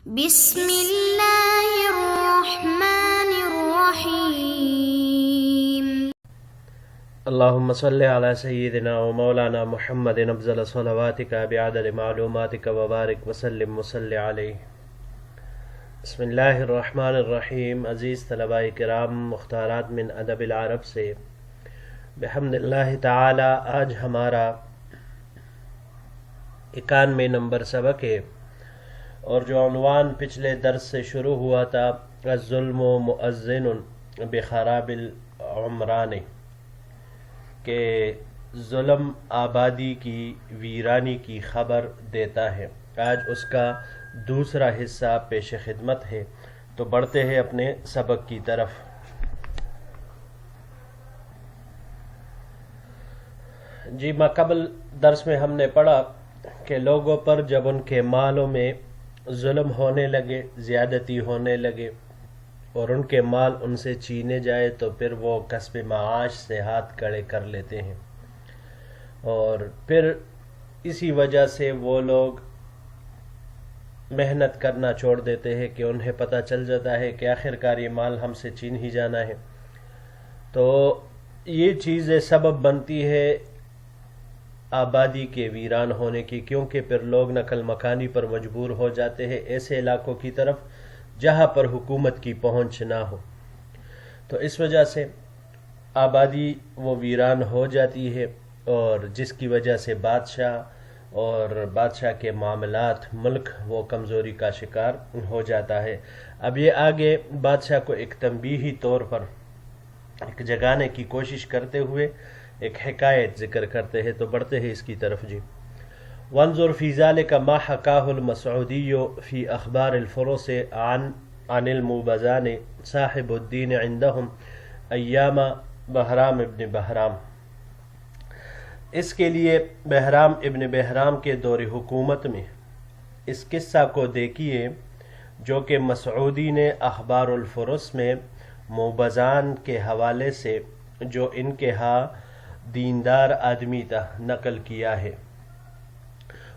بسم اللہ الرحمن الرحیم۔ اللهم صل على سيدنا ومولانا محمد افضل صلواتك بعدد معلوماتك وبارك وسلم وصل عليه۔ بسم اللہ الرحمن الرحیم۔ عزیز طلباء کرام، مختارات من ادب العرب سے بحمد اللہ تعالی آج ہمارا 91 نمبر سبق ہے، اور جو عنوان پچھلے درس سے شروع ہوا تھا الظلم مؤذن بخراب العمران، کہ ظلم آبادی کی ویرانی کی خبر دیتا ہے، آج اس کا دوسرا حصہ پیش خدمت ہے۔ تو بڑھتے ہیں اپنے سبق کی طرف۔ جی، قبل درس میں ہم نے پڑھا کہ لوگوں پر جب ان کے مالوں میں ظلم ہونے لگے، زیادتی ہونے لگے، اور ان کے مال ان سے چھینے جائے، تو پھر وہ کسب معاش سے ہاتھ کڑے کر لیتے ہیں، اور پھر اسی وجہ سے وہ لوگ محنت کرنا چھوڑ دیتے ہیں کہ انہیں پتہ چل جاتا ہے کہ آخر کار یہ مال ہم سے چھین ہی جانا ہے۔ تو یہ چیزیں سبب بنتی ہے آبادی کے ویران ہونے کی، کیونکہ پھر لوگ نقل مکانی پر مجبور ہو جاتے ہیں ایسے علاقوں کی طرف جہاں پر حکومت کی پہنچ نہ ہو، تو اس وجہ سے آبادی وہ ویران ہو جاتی ہے، اور جس کی وجہ سے بادشاہ اور بادشاہ کے معاملات، ملک وہ کمزوری کا شکار ہو جاتا ہے۔ اب یہ آگے بادشاہ کو ایک تنبیہی طور پر ایک جگانے کی کوشش کرتے ہوئے ایک حکایت ذکر کرتے ہیں، تو بڑھتے ہیں اس کی طرف۔ جی، وانظر فی ذلک ما حکاہ المسعودی فی اخبار الفرس عن الموبزان صاحب الدین عندهم ایام بہرام ابن بہرام۔ اس کے لیے بہرام ابن بہرام کے دور حکومت میں اس قصہ کو دیکھیے جو کہ مسعودی نے اخبار الفرس میں موبزان کے حوالے سے، جو ان کے ہاں دیندار آدمی تھا، نقل کیا ہے۔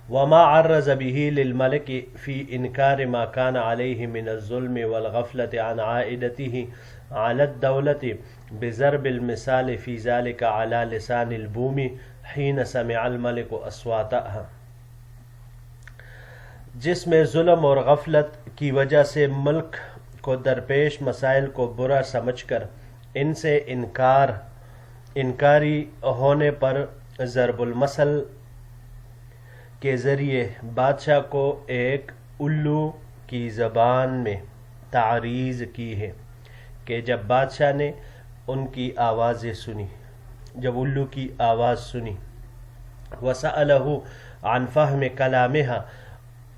وما عرض به للملك في انکار ما كان عليه من الظلم والغفلة عن عائدته على الدولة بضرب المثال في ذلك على لسان البوم حين سمع الملك اصواتها، جس میں ظلم اور غفلت کی وجہ سے ملک کو درپیش مسائل کو برا سمجھ کر ان سے انکاری ہونے پر ضرب المثل کے ذریعے بادشاہ کو ایک الو کی زبان میں تعریض کی ہے، کہ جب بادشاہ نے ان کی آوازیں سنی، جب الو کی آواز سنی، وسألہ عن فہم کلامہا،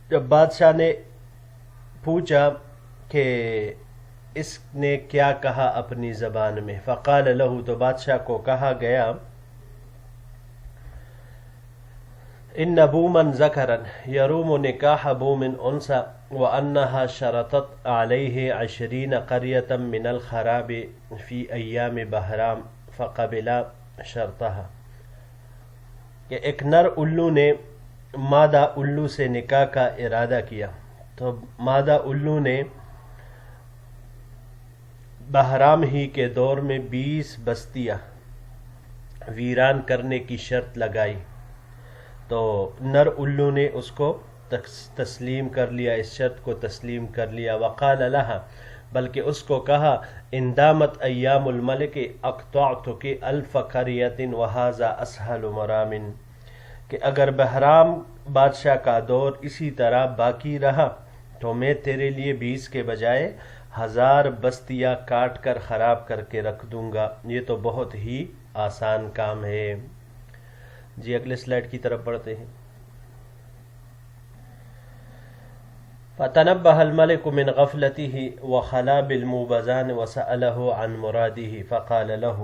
جب بادشاہ نے پوچھا کہ اس نے کیا کہا اپنی زبان میں، فقال لہ، تو بادشاہ کو کہا گیا، ان بوما ذکرا یروم نکاح بوم انثى وانها شرطت علیہ 20 قریۃ من الخراب فی ایام بہرام فقبل شرطها، کہ ایک نر الو نے مادہ الو سے نکاح کا ارادہ کیا، تو مادہ الو نے بہرام ہی کے دور میں 20 بستیاں ویران کرنے کی شرط لگائی، تو نر الو نے اس کو تسلیم کر لیا، اس شرط کو تسلیم کر لیا۔ وقال لها، بلکہ اس کو کہا، ان دامت ایام الملک اقطعتک 1000 قریۃ وہذا اسہل مرام، کہ اگر بہرام بادشاہ کا دور اسی طرح باقی رہا تو میں تیرے لیے 20 کے بجائے 1000 بستیاں کاٹ کر خراب کر کے رکھ دوں گا، یہ تو بہت ہی آسان کام ہے۔ جی، اگلے سلائیڈ کی طرف بڑھتے ہیں۔ فَتَنَبَّهَ الْمَلِكُ مِنْ غَفْلَتِهِ وَخَلَا بِالْمُوبَزَانِ وَسَأَلَهُ عَنْ مُرَادِهِ فَقَالَ لَهُ،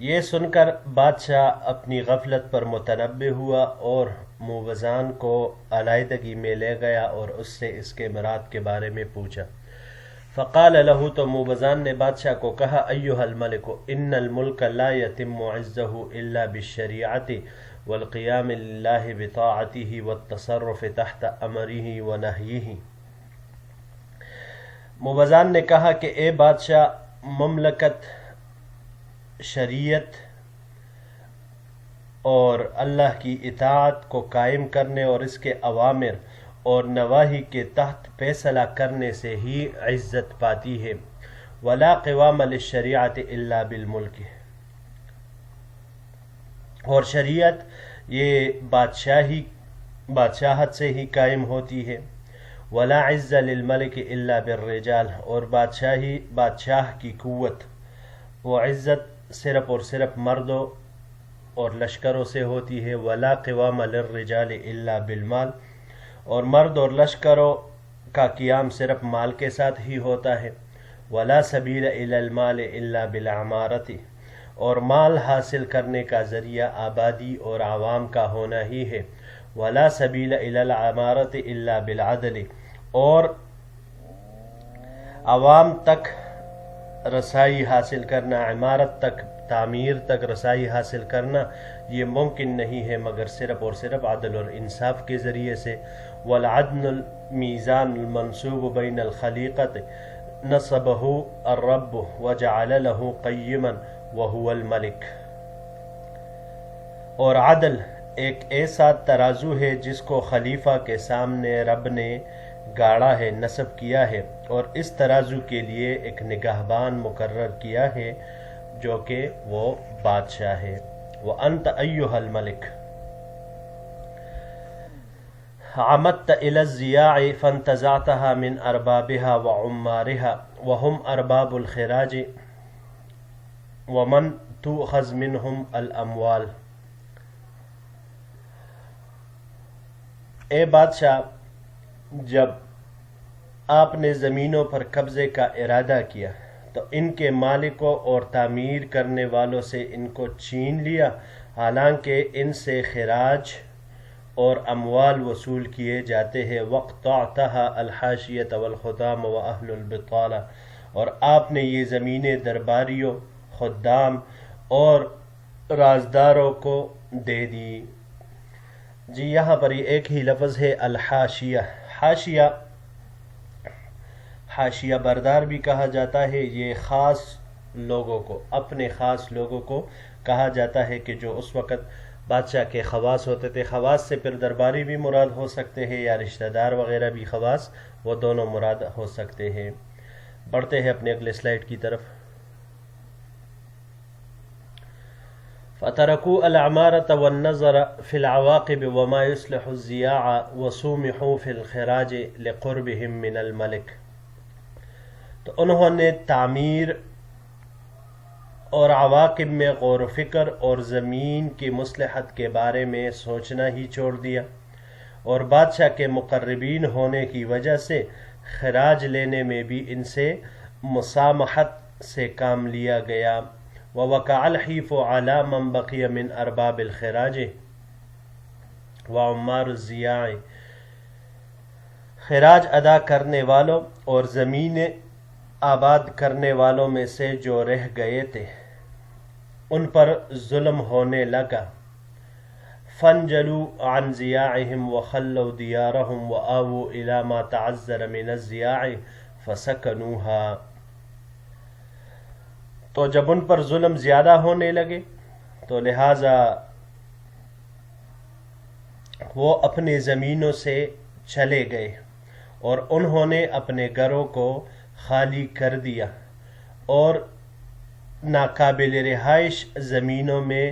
یہ سن کر بادشاہ اپنی غفلت پر متنبہ ہوا اور موبزان کو علیحدگی میں لے گیا اور اس سے اس کے مراد کے بارے میں پوچھا۔ فقال له، تو موبزان نے بادشاہ کو کہا، ایھا الملک ان الملک لا یتم عزہ الا بالشریعۃ والقيام لله بطاعته والتصرف تحت امره ونهيه۔ موبزان نے کہا کہ اے بادشاہ، مملکت، شریعت اور اللہ کی اطاعت کو قائم کرنے اور اس کے اوامر اور نواہی کے تحت فیصلہ کرنے سے ہی عزت پاتی ہے۔ ولا قوام للشریعت الا بالملک، اور شریعت یہ بادشاہت سے ہی قائم ہوتی ہے۔ ولا عز للملک الا بالرجال، اور بادشاہ کی قوت وہ عزت صرف اور صرف مردوں اور لشکروں سے ہوتی ہے۔ ولا قوام للرجال الا بالمال، اور مرد اور لشکروں کا قیام صرف مال کے ساتھ ہی ہوتا ہے۔ ولا سبیل الی المال الا بالعمارۃ، اور مال حاصل کرنے کا ذریعہ آبادی اور عوام کا ہونا ہی ہے۔ ولا سبیل الی العمارۃ الا بالعدل، اور عوام تک رسائی حاصل کرنا، عمارت تک، تعمیر تک رسائی حاصل کرنا یہ ممکن نہیں ہے مگر صرف اور صرف عدل اور انصاف کے ذریعے سے۔ والعدل المیزان المنصوب بین الخلیقۃ نصبہ الرب وجعل له قیما وهو الملک، اور عدل ایک ایسا ترازو ہے جس کو خلیفہ کے سامنے رب نے گاڑا ہے، نصب کیا ہے، اور اس ترازو کے لیے ایک نگہبان مقرر کیا ہے جو کہ وہ بادشاہ ہے۔ وَأَنْتَ أَيُّهَا الْمَلِكُ عَمَدْتَ إِلَى الزِّيَاعِ فَانْتَزَعْتَهَا مِنْ أَرْبَابِهَا وَعُمَّارِهَا وَهُمْ أَرْبَابُ الْخِرَاجِ وَمَنْ تُؤْخَذْ مِنْهُمْ الْأَمْوَالِ۔ اے بادشاہ، جب آپ نے زمینوں پر قبضے کا ارادہ کیا تو ان کے مالکوں اور تعمیر کرنے والوں سے ان کو چھین لیا، حالانکہ ان سے خراج اور اموال وصول کیے جاتے ہیں۔ وَاقْطَعْتَهَا الْحَاشِيَةَ وَالْخُدَامَ وَأَهْلُ الْبِطَالَةِ، اور آپ نے یہ زمینیں درباریوں، خدام اور رازداروں کو دے دی۔ جی یہاں پر یہ ایک ہی لفظ ہے الحاشیہ۔ حاشیہ بردار بھی کہا جاتا ہے، یہ خاص لوگوں کو، اپنے خاص لوگوں کو کہا جاتا ہے کہ جو اس وقت بادشاہ کے خواص ہوتے تھے۔ خواص سے پھر درباری بھی مراد ہو سکتے ہیں یا رشتہ دار وغیرہ بھی خواص، وہ دونوں مراد ہو سکتے ہیں۔ بڑھتے ہیں اپنے اگلے سلائیڈ کی طرف۔ فَتَرَكُوا الْعَمَارَةَ وَالنَّظَرَ فِي الْعَوَاقِبِ وَمَا يُصْلِحُ الزِّيَاعَ وَسُومِحُوا فِي الْخِرَاجِ لِقُرْبِهِمْ مِنَ الْمَلِكِ، تو انہوں نے تعمیر اور عواقب میں غور و فکر اور زمین کی مصلحت کے بارے میں سوچنا ہی چھوڑ دیا، اور بادشاہ کے مقربین ہونے کی وجہ سے خراج لینے میں بھی ان سے مسامحت سے کام لیا گیا۔ وَوَقَعَ الْحِيفُ عَلَى مَنْ بَقِيَ مِنْ أَرْبَابِ الْخِرَاجِ وَعُمَّارِ الزِّيَاعِ، خراج ادا کرنے والوں اور زمینیں آباد کرنے والوں میں سے جو رہ گئے تھے ان پر ظلم ہونے لگا۔ فَانْجَلُوا عَنْ زِيَاعِهِمْ وَخَلَّوْا دِيَارَهُمْ وَآوُوا إِلَى مَا تَعَذَّرَ مِنَ الزِّيَاعِ فَسَكَنُوهَا، تو جب ان پر ظلم زیادہ ہونے لگے تو لہٰذا وہ اپنے زمینوں سے چلے گئے اور انہوں نے اپنے گھروں کو خالی کر دیا اور ناقابل رہائش زمینوں میں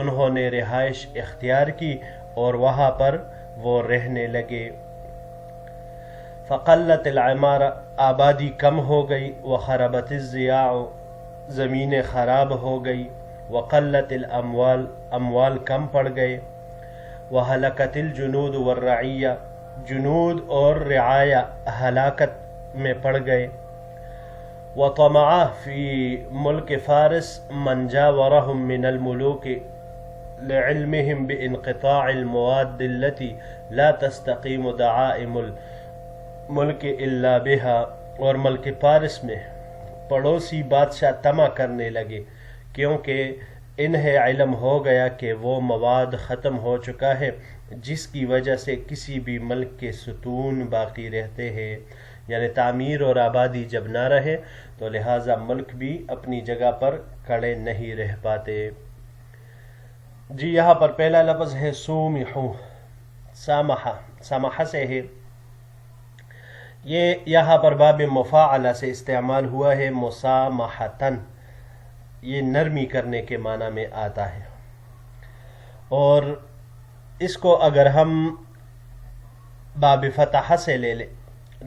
انہوں نے رہائش اختیار کی اور وہاں پر وہ رہنے لگے۔ فقلت العمارہ، آبادی کم ہو گئی، وخربت الزیاع، زمینیں خراب ہو گئی، وقلت الاموال، اموال کم پڑ گئے، وہلکت الجنود والرعیہ، جنود اور رعایا ہلاکت میں پڑ گئے۔ وطمع فی ملک فارس من جاورهم من الملوک لعلمهم بانقطاع المواد التي لا تستقیم دعائم الملک الا بها، اور ملک فارس میں پڑوسی بادشاہ طمع کرنے لگے کیونکہ انہیں علم ہو گیا کہ وہ مواد ختم ہو چکا ہے جس کی وجہ سے کسی بھی ملک کے ستون باقی رہتے ہیں، یعنی تعمیر اور آبادی جب نہ رہے تو لہٰذا ملک بھی اپنی جگہ پر کھڑے نہیں رہ پاتے۔ جی یہاں پر پہلا لفظ ہے سومحو، سامحہ، سامحہ سے ہے، یہ یہاں پر باب مفاعلہ سے استعمال ہوا ہے، مسامحتن، یہ نرمی کرنے کے معنی میں آتا ہے، اور اس کو اگر ہم باب فتحہ سے لے لیں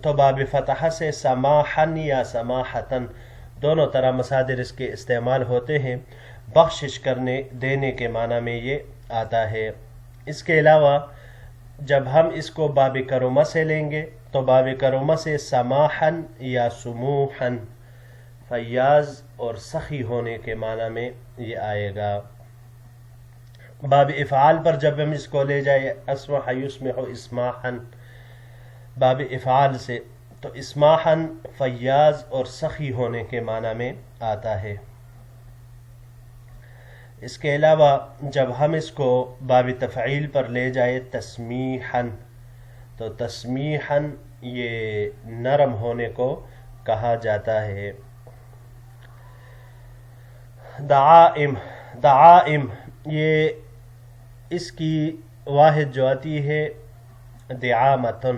تو باب فتحہ سے سماحن یا سماحتن دونوں طرح مصادر اس کے استعمال ہوتے ہیں، بخشش کرنے دینے کے معنی میں یہ آتا ہے۔ اس کے علاوہ جب ہم اس کو باب کرمہ سے لیں گے تو باب کرمہ سے سماحن یا سموحن، فیاض اور سخی ہونے کے معنی میں یہ آئے گا۔ باب افعال پر جب ہم اس کو لے جائے اسمح یسمح اسماحن، باب افعال سے تو اسماحن فیاض اور سخی ہونے کے معنی میں آتا ہے۔ اس کے علاوہ جب ہم اس کو باب تفعیل پر لے جائے تسمیحن، تو تسمیحن یہ نرم ہونے کو کہا جاتا ہے۔ دعائم، دعائم یہ اس کی واحد جو آتی ہے دعامتن،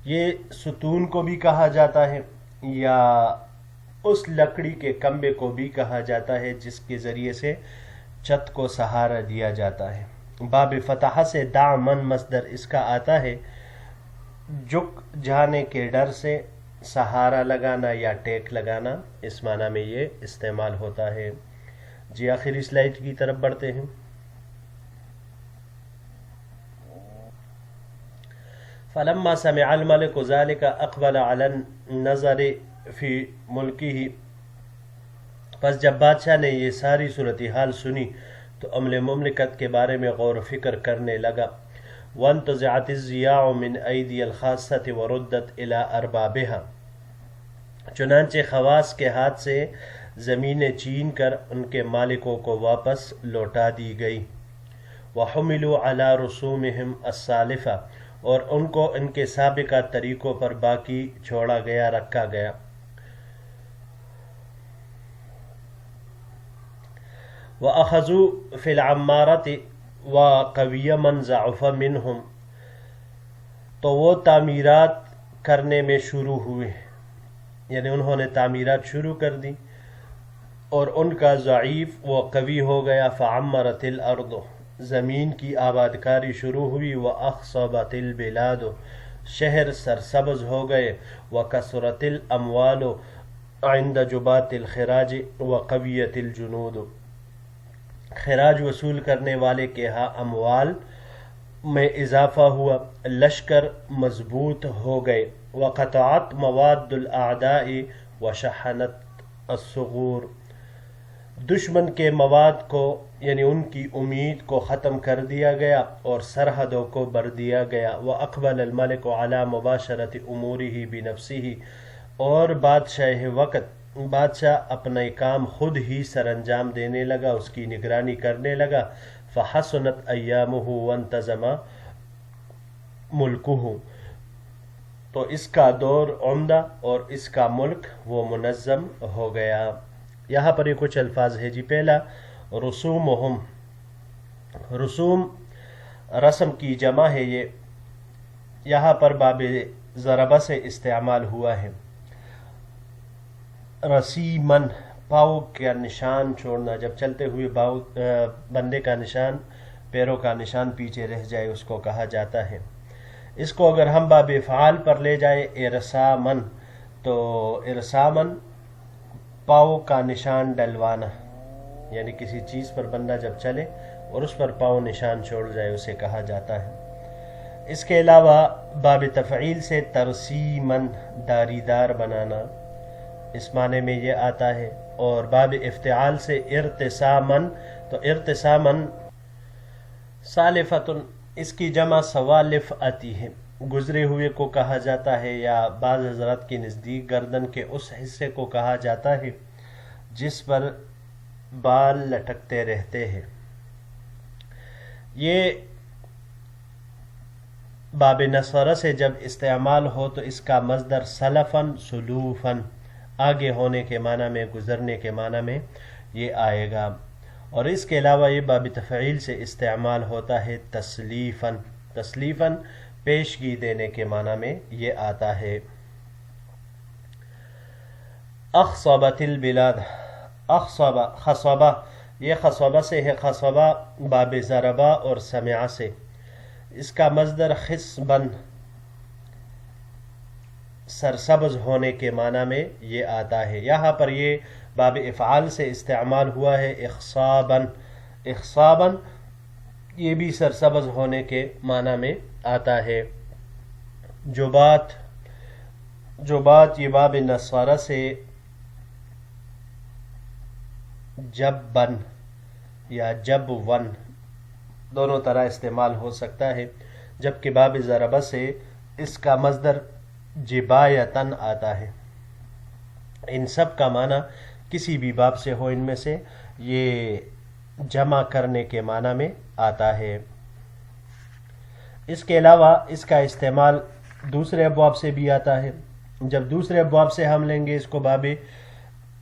یہ ستون کو بھی کہا جاتا ہے یا اس لکڑی کے کمبے کو بھی کہا جاتا ہے جس کے ذریعے سے چھت کو سہارا دیا جاتا ہے۔ باب فتحہ سے دعمن مصدر اس کا آتا ہے، جھک جانے کے ڈر سے سہارا لگانا یا ٹیک لگانا، اس معنی میں یہ استعمال ہوتا ہے۔ جی آخری سلائڈ کی طرف بڑھتے ہیں۔ فلما سمع الملك ذلك اقبل على النظر في ملكه، پس جب بادشاہ نے یہ ساری صورتحال سنی تو عمل مملکت کے بارے میں غور و فکر کرنے لگا۔ وانتزعت الضیاع من ایدی الخاصة وردت الى اربابها، چنانچہ خواص کے ہاتھ سے زمینیں چھین کر ان کے مالکوں کو واپس لوٹا دی گئی۔ وحملوا على رسومهم السالفة، اور ان کو ان کے سابقہ طریقوں پر باقی چھوڑا گیا، رکھا گیا۔ وَأَخَذُوا فِي الْعَمَّارَةِ وَقَوِيَّ مَنْ ضَعُفَ مِنْهُمْ، تو وہ تعمیرات کرنے میں شروع ہوئے، یعنی انہوں نے تعمیرات شروع کر دی اور ان کا ضعیف وہ قوی ہو گیا۔ فَعَمَّرَتِ الْأَرْضُ، زمین کی آبادکاری شروع ہوئی۔ وَأَخْصَبَتِ الْبِلَادُ، شہر سرسبز ہو گئے۔ وَكَثُرَتِ الْأَمْوَالُ عِنْدَ جُبَاتِ الْخِرَاجِ وَقَوِيَّتِ الْجُنُودُ، خراج وصول کرنے والے کے ہاں اموال میں اضافہ ہوا، لشکر مضبوط ہو گئے۔ وَقَطَعَتْ مَوَادُّ الْأَعْدَاءِ وَشَحَنَتْ الصُّغُورُ، دشمن کے مواد کو یعنی ان کی امید کو ختم کر دیا گیا اور سرحدوں کو بر دیا گیا۔ وَأَقْبَلَ الْمَلِكُ عَلَى مُبَاشَرَةِ أُمُورِهِ بِنَفْسِهِ، اور بادشاہ وقت بادشاہ اپنا کام خود ہی سر انجام دینے لگا، اس کی نگرانی کرنے لگا۔ فَحَسُنَتْ أَيَّامُهُ وَانْتَظَمَ مُلْكُهُ، تو اس کا دور عمدہ اور اس کا ملک وہ منظم ہو گیا۔ یہاں پر یہ کچھ الفاظ ہے جی۔ پہلا رسومہم، رسوم رسم کی جمع ہے، یہ یہاں پر باب ضربہ سے استعمال ہوا ہے۔ رسیمن، پاؤں کا نشان چھوڑنا، جب چلتے ہوئے بندے کا نشان، پیروں کا نشان پیچھے رہ جائے اس کو کہا جاتا ہے۔ اس کو اگر ہم باب افعال پر لے جائے ارسامن، تو ارسامن پاؤں کا نشان ڈلوانا، یعنی کسی چیز پر بندہ جب چلے اور اس پر پاؤں نشان چھوڑ جائے اسے کہا جاتا ہے۔ اس کے علاوہ باب تفعیل سے ترسیمن، داری دار بنانا، اس معنی میں یہ آتا ہے۔ اور باب افتعال سے ارتسامن، تو ارتسامن سالفتن، اس کی جمع سوالف آتی ہے، گزرے ہوئے کو کہا جاتا ہے، یا بعض حضرات کے نزدیک گردن کے اس حصے کو کہا جاتا ہے جس پر بال لٹکتے رہتے ہیں. یہ باب نصر سے جب استعمال ہو تو اس کا مصدر سلفن سلوفن آگے ہونے کے معنی میں، گزرنے کے معنی میں یہ آئے گا. اور اس کے علاوہ یہ باب تفعیل سے استعمال ہوتا ہے تسلیفن. تسلیفن پیشگی دینے کے معنی میں یہ آتا ہے. اخصبت البلاد. اخصبہ خصبہ، یہ خصبہ سے ہے. خصبہ باب ضربہ اور سمع سے. اس کا مصدر خصبن سرسبز ہونے کے معنی میں یہ آتا ہے. یہاں پر یہ باب افعال سے استعمال ہوا ہے اخصابن. اخصابن یہ بھی سرسبز ہونے کے معنی میں آتا ہے. جبات. جبات یہ باب نصارہ سے جبن یا جب ون دونوں طرح استعمال ہو سکتا ہے، جبکہ باب ضربہ سے اس کا مصدر جبایتن آتا ہے. ان سب کا معنی کسی بھی باب سے ہو ان میں سے یہ جمع کرنے کے معنی میں آتا ہے. اس کے علاوہ اس کا استعمال دوسرے ابواب سے بھی آتا ہے. جب دوسرے ابواب سے ہم لیں گے اس کو باب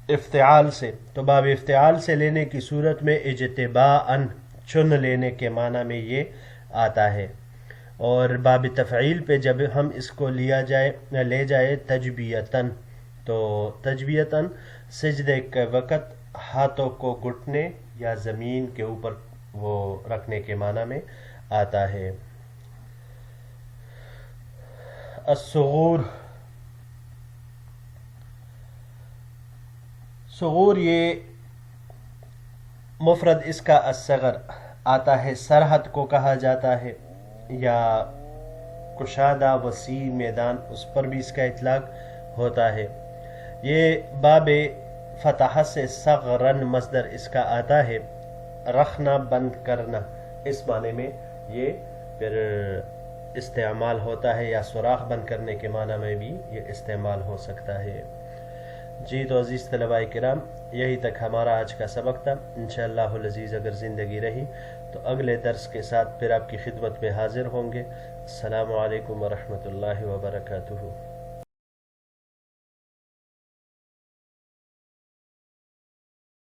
افتعال سے، تو باب افتعال سے لینے کی صورت میں اجتباءً چن لینے کے معنی میں یہ آتا ہے. اور باب تفعیل پہ جب ہم اس کو لے جائے تجبیتاً، تو تجبیتاً سجدے کے وقت ہاتھوں کو گھٹنے یا زمین کے اوپر وہ رکھنے کے معنی میں آتا ہے. الصغور. صغور یہ مفرد اس کا الصغر آتا ہے. سرحد کو کہا جاتا ہے یا کشادہ وسیع میدان، اس پر بھی اس کا اطلاق ہوتا ہے. یہ باب فتح سے صغرن مصدر اس کا آتا ہے، رکھنا بند کرنا، اس معنی میں یہ پھر استعمال ہوتا ہے، یا سوراخ بند کرنے کے معنی میں بھی یہ استعمال ہو سکتا ہے. جی تو عزیز طلباء کرام، یہی تک ہمارا آج کا سبق تھا. انشاءاللہ العزیز اگر زندگی رہی تو اگلے درس کے ساتھ پھر آپ کی خدمت میں حاضر ہوں گے. السلام علیکم ورحمۃ اللہ وبرکاتہ.